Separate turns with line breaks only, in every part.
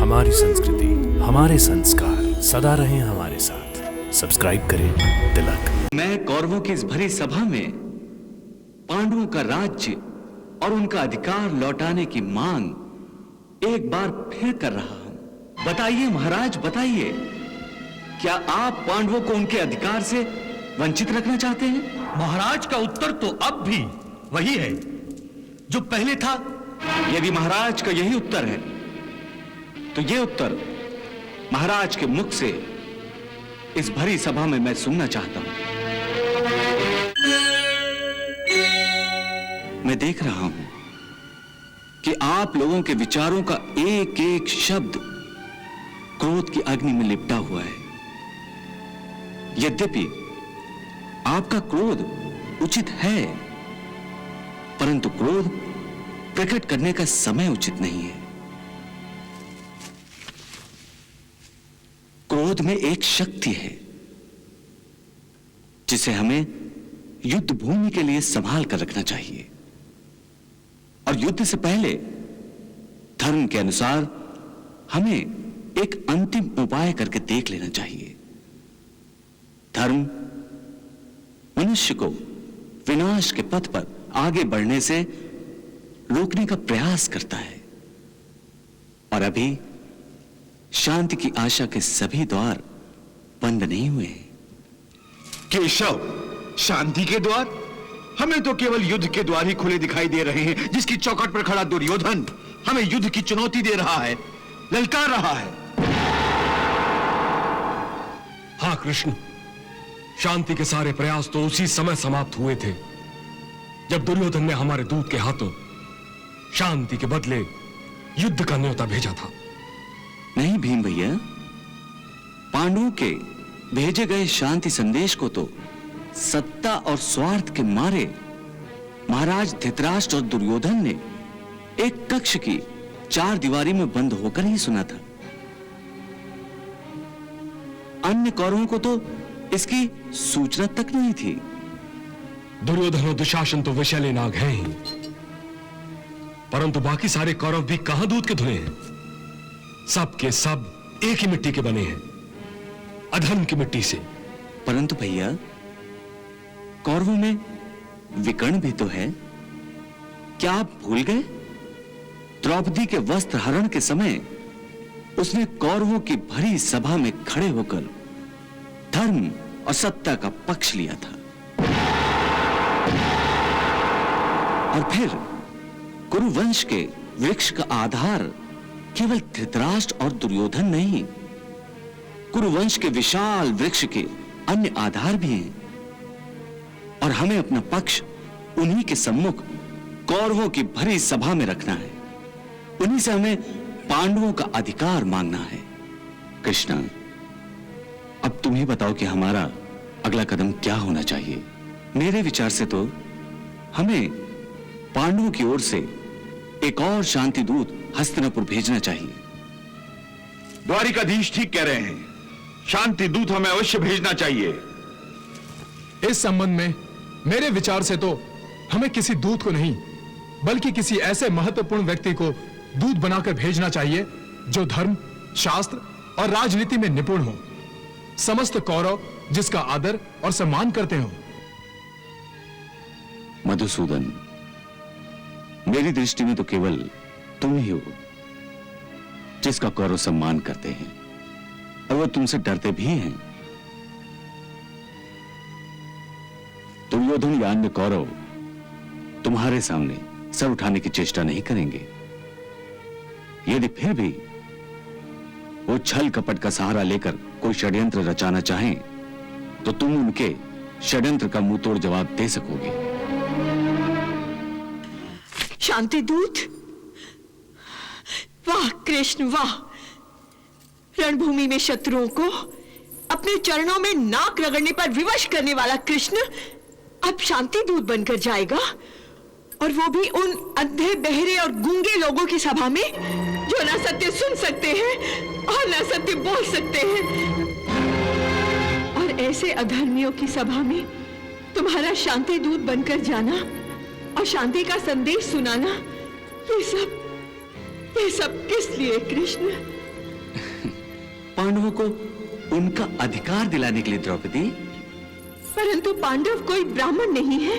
हमारी संस्कृति, हमारे संस्कार सदा रहें हमारे साथ। सब्सक्राइब करें तिलक।
मैं कौरवों की इस भरी सभा में पांडवों का राज्य और उनका अधिकार लौटाने की मांग एक बार फिर कर रहा हूं। बताइए महाराज, बताइए, क्या आप पांडवों को उनके अधिकार से वंचित रखना चाहते हैं?
महाराज का उत्तर तो अब भी वही है जो पहले था।
यदि महाराज का यही उत्तर है तो यह उत्तर महाराज के मुख से इस भरी सभा में मैं सुनना चाहता हूं। मैं देख रहा हूं कि आप लोगों के विचारों का एक एक शब्द क्रोध की अग्नि में लिपटा हुआ है। यद्यपि आपका क्रोध उचित है, परंतु क्रोध प्रकट करने का समय उचित नहीं है। क्रोध में एक शक्ति है जिसे हमें युद्ध भूमि के लिए संभाल कर रखना चाहिए, और युद्ध से पहले धर्म के अनुसार हमें एक अंतिम उपाय करके देख लेना चाहिए। धर्म मनुष्य को विनाश के पथ पर आगे बढ़ने से रोकने का प्रयास करता है, और अभी शांति की आशा के सभी द्वार बंद नहीं हुए हैं।
केशव, शांति के द्वार? हमें तो केवल युद्ध के द्वार ही खुले दिखाई दे रहे हैं, जिसकी चौखट पर खड़ा दुर्योधन हमें युद्ध की चुनौती दे रहा है, ललकार रहा है।
हाँ कृष्ण, शांति के सारे प्रयास तो उसी समय समाप्त हुए थे जब दुर्योधन ने हमारे दूत के हाथों शांति के बदले युद्ध का न्योता भेजा था।
नहीं भीम भैया, पांडवों के भेजे गए शांति संदेश को तो सत्ता और स्वार्थ के मारे महाराज धृतराष्ट्र और दुर्योधन ने एक कक्ष की चार दीवारी में बंद होकर ही सुना था। अन्य कौरवों को तो इसकी सूचना तक नहीं थी।
दुर्योधन और दुशासन तो विषैले नाग हैं ही, परंतु बाकी सारे कौरव भी कहां दूध के धुले हैं। सब के सब एक ही मिट्टी के बने हैं, अधर्म की मिट्टी से।
परंतु भैया, कौरवों में विकर्ण भी तो है। क्या आप भूल गए? द्रौपदी के वस्त्र हरण के समय उसने कौरवों की भरी सभा में खड़े होकर धर्म और सत्ता का पक्ष लिया था। और फिर कुरुवंश के वृक्ष का आधार केवल धृतराष्ट्र और दुर्योधन नहीं, कुरुवंश के विशाल वृक्ष के अन्य आधार भी हैं, और हमें अपना पक्ष उन्हीं के सम्मुख कौरवों की भरी सभा में रखना है। उन्हीं से हमें पांडवों का अधिकार मांगना है। कृष्णा, अब तुम ही बताओ कि हमारा अगला कदम क्या होना चाहिए। मेरे विचार से तो हमें पांडवों की ओर से एक और शांति दूत हस्तिनापुर भेजना चाहिए।
द्वारिकाधीश ठीक कह रहे हैं, शांति दूत हमें अवश्य भेजना चाहिए।
इस संबंध में मेरे विचार से तो हमें किसी दूत को नहीं, बल्कि किसी ऐसे महत्वपूर्ण व्यक्ति को दूत बनाकर भेजना चाहिए जो धर्म, शास्त्र और राजनीति में निपुण हो, समस्त कौरव जिसका आदर और सम्मान करते हो।
मधुसूदन, मेरी दृष्टि में तो केवल तुम ही हो जिसका कौरव सम्मान करते हैं, और वो तुमसे डरते भी हैं। दुर्योधन या अन्य कौरव तुम्हारे सामने सर उठाने की चेष्टा नहीं करेंगे। यदि फिर भी वो छल कपट का सहारा लेकर कोई षड्यंत्र रचाना चाहें, तो तुम उनके षड्यंत्र का मुंह तोड़ जवाब दे सकोगे।
शांति दूत, वाह कृष्ण वाह! रणभूमि में शत्रुओं को अपने चरणों में नाक रगड़ने पर विवश करने वाला कृष्ण अब शांति दूत बनकर जाएगा, और वो भी उन अंधे, बहरे और गूंगे लोगों की सभा में जो ना सत्य सुन सकते हैं और ना सत्य बोल सकते हैं। और ऐसे अधर्मियों की सभा में तुम्हारा शांति दूत बनकर जाना और शांति का संदेश सुनाना, ये सब किस लिए कृष्ण?
पांडवों को उनका अधिकार दिलाने के लिए द्रौपदी।
परंतु पांडव कोई ब्राह्मण नहीं है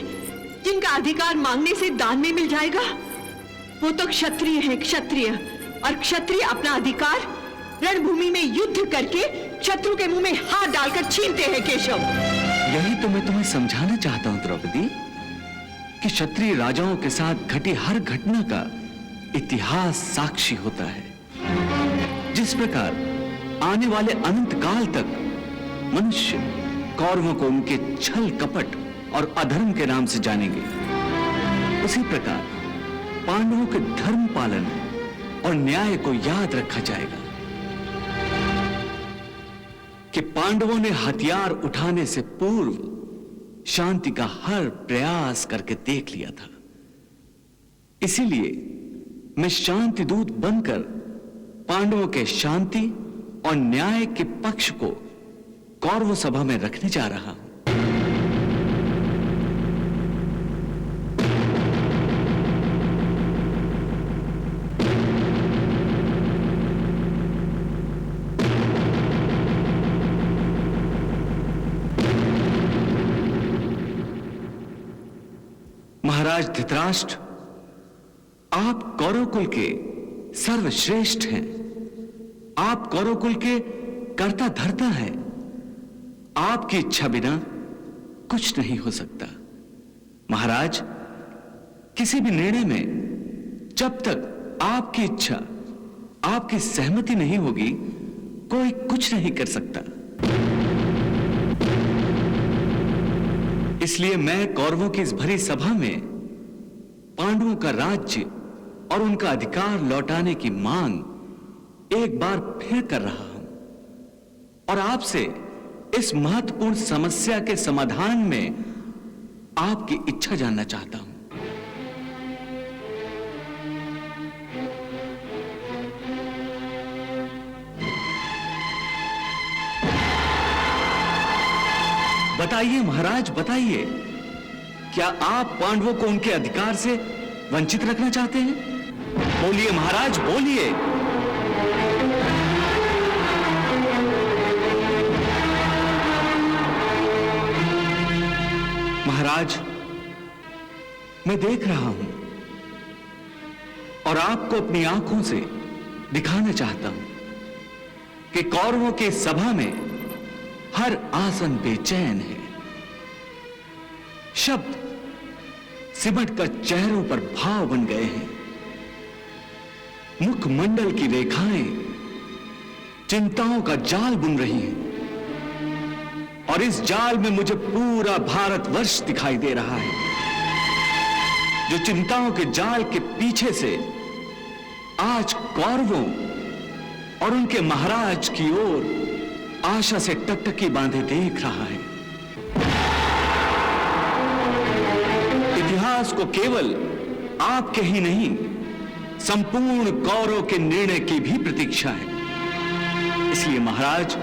जिनका अधिकार मांगने से दान में मिल जाएगा। वो तो क्षत्रिय है, क्षत्रिय, और क्षत्रिय अपना अधिकार रणभूमि में युद्ध करके शत्रु के मुंह में हाथ डालकर छीनते हैं केशव।
यही तो मैं तुम्हें समझाना चाहता हूं द्रौपदी कि क्षत्रिय राजाओं के साथ घटी हर घटना का इतिहास साक्षी होता है। जिस प्रकार आने वाले अनंत काल तक मनुष्य कौरवों को उनके छल कपट और अधर्म के नाम से जानेंगे, उसी प्रकार पांडवों के धर्म पालन और न्याय को याद रखा जाएगा कि पांडवों ने हथियार उठाने से पूर्व शांति का हर प्रयास करके देख लिया था। इसीलिए मैं शांति दूत बनकर पांडवों के शांति और न्याय के पक्ष को कौरव सभा में रखने जा रहा हूं। महाराज धृतराष्ट्र, आप कौरव कुल के सर्वश्रेष्ठ हैं। आप कौरव कुल के कर्ता धर्ता हैं। आपकी इच्छा बिना कुछ नहीं हो सकता। महाराज, किसी भी निर्णय में जब तक आपकी इच्छा, आपकी सहमति नहीं होगी, कोई कुछ नहीं कर सकता। इसलिए मैं कौरवों की इस भरी सभा में पांडवों का राज्य और उनका अधिकार लौटाने की मांग एक बार फिर कर रहा हूं और आपसे इस महत्वपूर्ण समस्या के समाधान में आपकी इच्छा जानना चाहता हूं। बताइए महाराज, बताइए, क्या आप पांडवों को उनके अधिकार से वंचित रखना चाहते हैं? बोलिए महाराज, बोलिए। महाराज, मैं देख रहा हूं और आपको अपनी आंखों से दिखाना चाहता हूं कि कौरवों की सभा में हर आसन बेचैन है। शब्द सिमट कर चेहरों पर भाव बन गए हैं। मुखमंडल की रेखाएं चिंताओं का जाल बुन रही हैं और इस जाल में मुझे पूरा भारतवर्ष दिखाई दे रहा है, जो चिंताओं के जाल के पीछे से आज कौरवों और उनके महाराज की ओर आशा से टकटकी बांधे देख रहा है। इतिहास को केवल आपके ही नहीं, संपूर्ण कौरव के निर्णय की भी प्रतीक्षा है। इसलिए महाराज,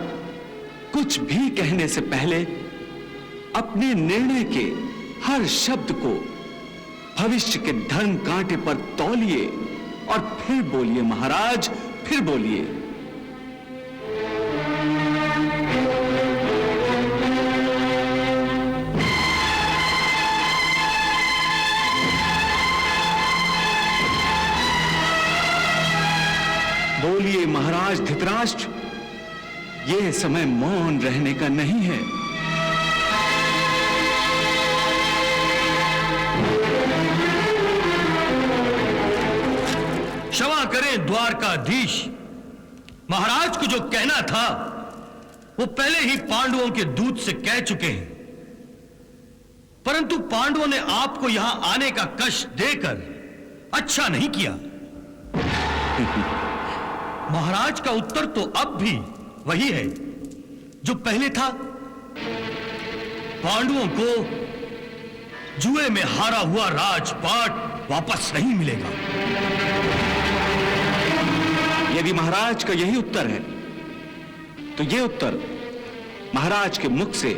कुछ भी कहने से पहले अपने निर्णय के हर शब्द को भविष्य के धर्म कांटे पर तौलिए और फिर बोलिए महाराज, फिर बोलिए। बोलिए महाराज धृतराष्ट्र, यह समय मौन रहने का नहीं है।
क्षमा करें द्वारकाधीश, महाराज को जो कहना था वो पहले ही पांडवों के दूत से कह चुके हैं, परंतु पांडवों ने आपको यहां आने का कष्ट देकर अच्छा नहीं किया। महाराज का उत्तर तो अब भी वही है जो पहले था। पांडवों को जुए में हारा हुआ राजपाट वापस नहीं मिलेगा।
यदि महाराज का यही उत्तर है तो यह उत्तर महाराज के मुख से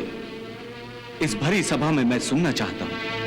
इस भरी सभा में मैं सुनना चाहता हूं।